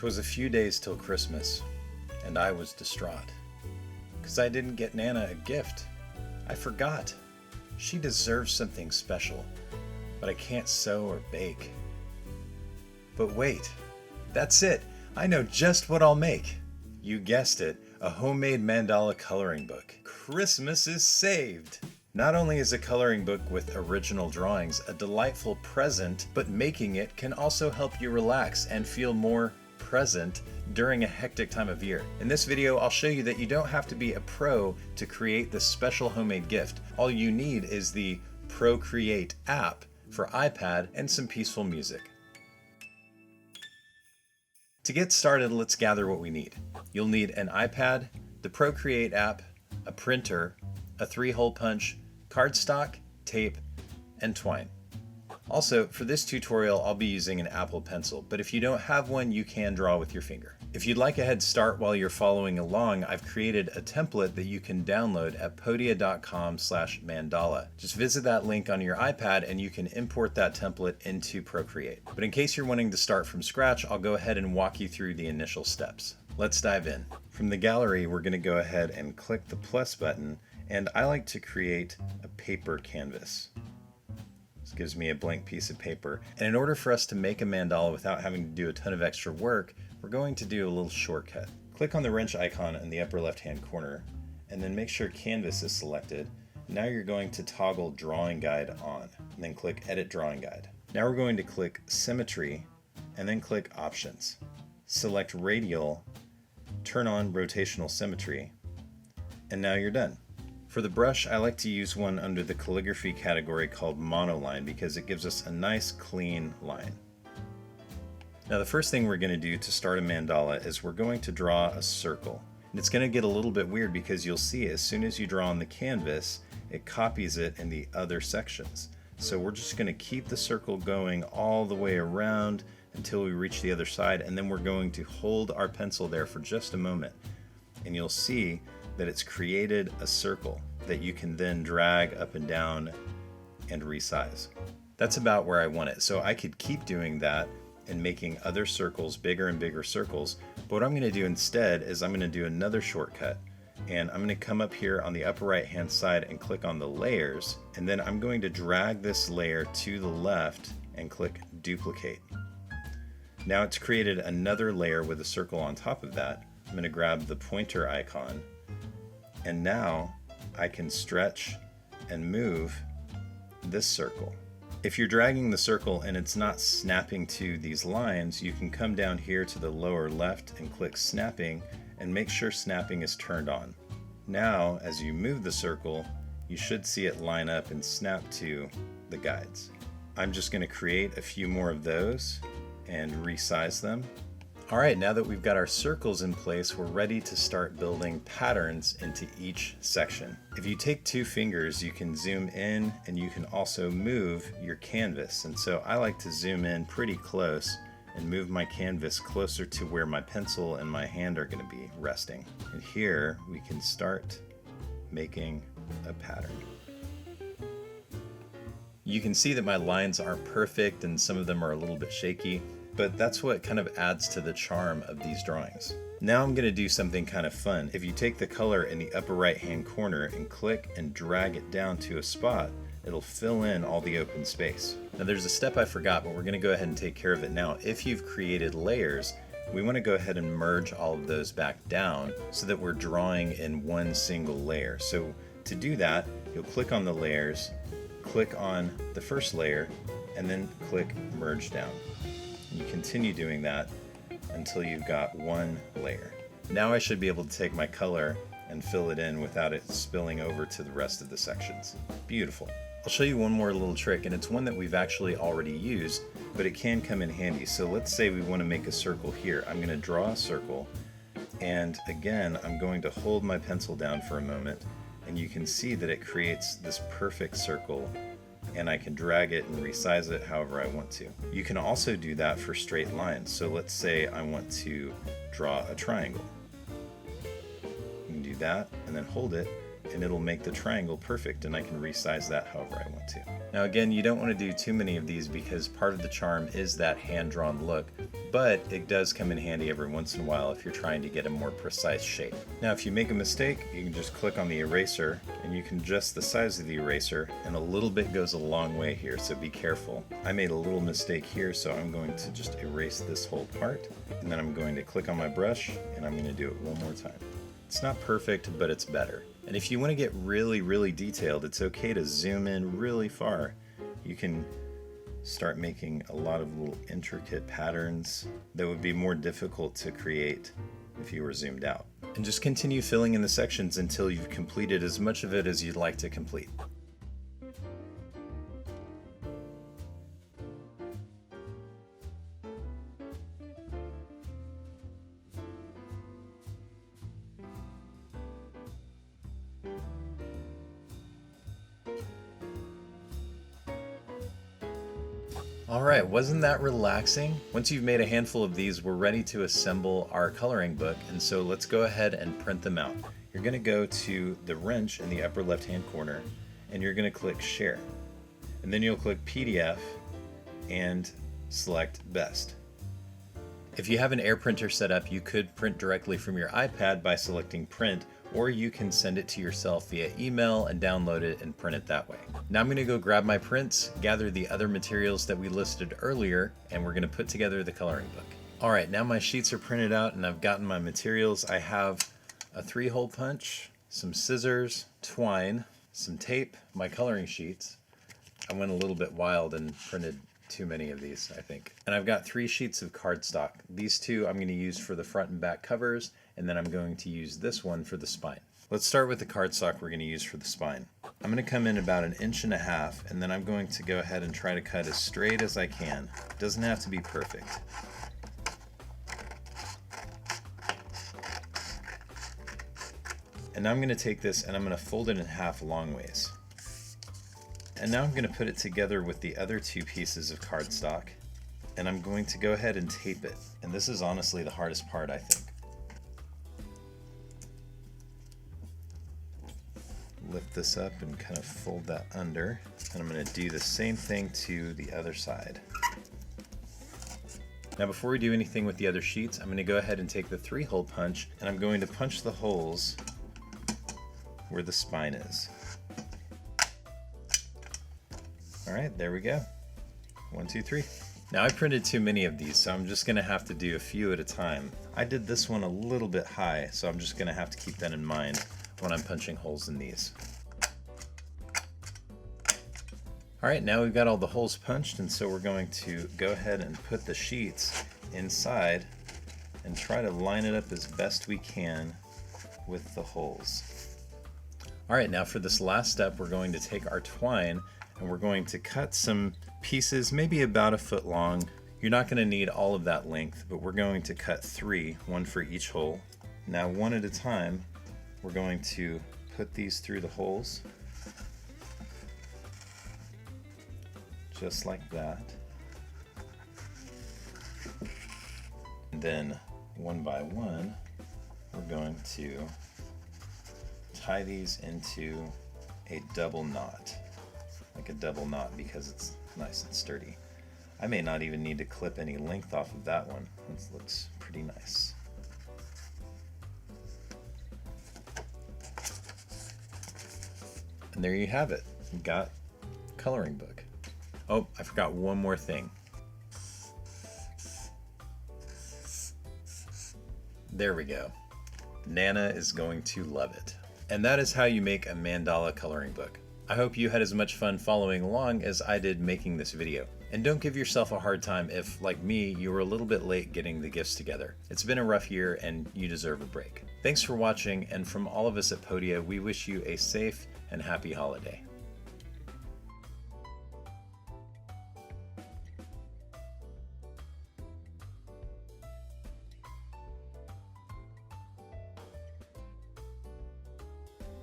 'Twas a few days till Christmas, and I was distraught, 'cause I didn't get Nana a gift. I forgot. She deserves something special, but I can't sew or bake. But wait, that's it. I know just what I'll make. You guessed it, a homemade mandala coloring book. Christmas is saved! Not only is a coloring book with original drawings a delightful present, but making it can also help you relax and feel more present during a hectic time of year. In this video, I'll show you that you don't have to be a pro to create this special homemade gift. All you need is the Procreate app for iPad and some peaceful music. To get started, let's gather what we need. You'll need an iPad, the Procreate app, a printer, a 3-hole punch, cardstock, tape, and twine. Also, for this tutorial, I'll be using an Apple Pencil, but if you don't have one, you can draw with your finger. If you'd like a head start while you're following along, I've created a template that you can download at podia.com/mandala. Just visit that link on your iPad and you can import that template into Procreate. But in case you're wanting to start from scratch, I'll go ahead and walk you through the initial steps. Let's dive in. From the gallery, we're going to go ahead and click the plus button, and I like to create a paper canvas. This gives me a blank piece of paper. And in order for us to make a mandala without having to do a ton of extra work, we're going to do a little shortcut. Click on the wrench icon in the upper left-hand corner, and then make sure canvas is selected. Now you're going to toggle drawing guide on, and then click edit drawing guide. Now we're going to click symmetry, and then click options. Select radial, turn on rotational symmetry, and now you're done. For the brush, I like to use one under the calligraphy category called monoline because it gives us a nice clean line. Now the first thing we're going to do to start a mandala is we're going to draw a circle. And it's going to get a little bit weird because you'll see as soon as you draw on the canvas, it copies it in the other sections. So we're just going to keep the circle going all the way around until we reach the other side, and then we're going to hold our pencil there for just a moment. And you'll see that it's created a circle that you can then drag up and down and resize. That's about where I want it. So I could keep doing that and making other circles, bigger and bigger circles. But what I'm going to do instead is I'm going to do another shortcut. And I'm going to come up here on the upper right hand side and click on the layers. And then I'm going to drag this layer to the left and click duplicate. Now it's created another layer with a circle on top of that. I'm going to grab the pointer icon. And now I can stretch and move this circle. If you're dragging the circle and it's not snapping to these lines, you can come down here to the lower left and click snapping and make sure snapping is turned on. Now, as you move the circle, you should see it line up and snap to the guides. I'm just going to create a few more of those and resize them. Alright, now that we've got our circles in place, we're ready to start building patterns into each section. If you take 2 fingers, you can zoom in and you can also move your canvas. And so I like to zoom in pretty close and move my canvas closer to where my pencil and my hand are going to be resting. And here we can start making a pattern. You can see that my lines aren't perfect and some of them are a little bit shaky, but that's what kind of adds to the charm of these drawings. Now I'm going to do something kind of fun. If you take the color in the upper right hand corner and click and drag it down to a spot, it'll fill in all the open space. Now there's a step I forgot, but we're going to go ahead and take care of it now. If you've created layers, we want to go ahead and merge all of those back down so that we're drawing in one single layer. So to do that, you'll click on the layers, click on the first layer, and then click merge down. You continue doing that until you've got one layer. Now I should be able to take my color and fill it in without it spilling over to the rest of the sections. Beautiful. I'll show you one more little trick, and it's one that we've actually already used, but it can come in handy. So let's say we want to make a circle here. I'm going to draw a circle, and again, I'm going to hold my pencil down for a moment, and you can see that it creates this perfect circle, and I can drag it and resize it however I want to. You can also do that for straight lines. So let's say I want to draw a triangle. You can do that and then hold it, and it'll make the triangle perfect, and I can resize that however I want to. Now again, you don't want to do too many of these because part of the charm is that hand-drawn look, but it does come in handy every once in a while if you're trying to get a more precise shape. Now if you make a mistake, you can just click on the eraser and you can adjust the size of the eraser, and a little bit goes a long way here, so be careful. I made a little mistake here, so I'm going to just erase this whole part, and then I'm going to click on my brush and I'm going to do it one more time. It's not perfect, but it's better. And if you want to get really detailed, it's okay to zoom in really far. You can start making a lot of little intricate patterns that would be more difficult to create if you were zoomed out. And just continue filling in the sections until you've completed as much of it as you'd like to complete. Alright, wasn't that relaxing? Once you've made a handful of these, we're ready to assemble our coloring book, and so let's go ahead and print them out. You're going to go to the wrench in the upper left hand corner, and you're going to click Share. And then you'll click PDF and select Best. If you have an air printer set up, you could print directly from your iPad by selecting Print, or you can send it to yourself via email and download it and print it that way. Now I'm going to go grab my prints, gather the other materials that we listed earlier, and we're going to put together the coloring book. Alright, now my sheets are printed out and I've gotten my materials. I have a 3-hole punch, some scissors, twine, some tape, my coloring sheets. I went a little bit wild and printed too many of these, I think. And I've got 3 sheets of cardstock. These 2 I'm going to use for the front and back covers, and then I'm going to use this one for the spine. Let's start with the cardstock we're going to use for the spine. I'm going to come in about 1.5 inches, and then I'm going to go ahead and try to cut as straight as I can. It doesn't have to be perfect. And now I'm going to take this and I'm going to fold it in half long ways. And now I'm going to put it together with the other 2 pieces of cardstock, and I'm going to go ahead and tape it. And this is honestly the hardest part, I think. Lift this up and kind of fold that under, and I'm going to do the same thing to the other side. Now before we do anything with the other sheets, I'm going to go ahead and take the 3-hole punch, and I'm going to punch the holes where the spine is. Alright, there we go. 1, 2, 3. Now I printed too many of these, so I'm just going to have to do a few at a time. I did this one a little bit high, so I'm just going to have to keep that in mind when I'm punching holes in these. Alright, now we've got all the holes punched, and so we're going to go ahead and put the sheets inside and try to line it up as best we can with the holes. Alright, now for this last step, we're going to take our twine and we're going to cut some pieces, maybe about 1 foot long. You're not going to need all of that length, but we're going to cut 3, 1 for each hole. Now one at a time, we're going to put these through the holes, just like that. And then one by one, we're going to tie these into a double knot. Like a double knot because it's nice and sturdy. I may not even need to clip any length off of that one. This looks pretty nice. And there you have it. You've got a coloring book. Oh, I forgot one more thing. There we go. Nana is going to love it. And that is how you make a mandala coloring book. I hope you had as much fun following along as I did making this video. And don't give yourself a hard time if, like me, you were a little bit late getting the gifts together. It's been a rough year and you deserve a break. Thanks for watching, and from all of us at Podia, we wish you a safe and happy holiday.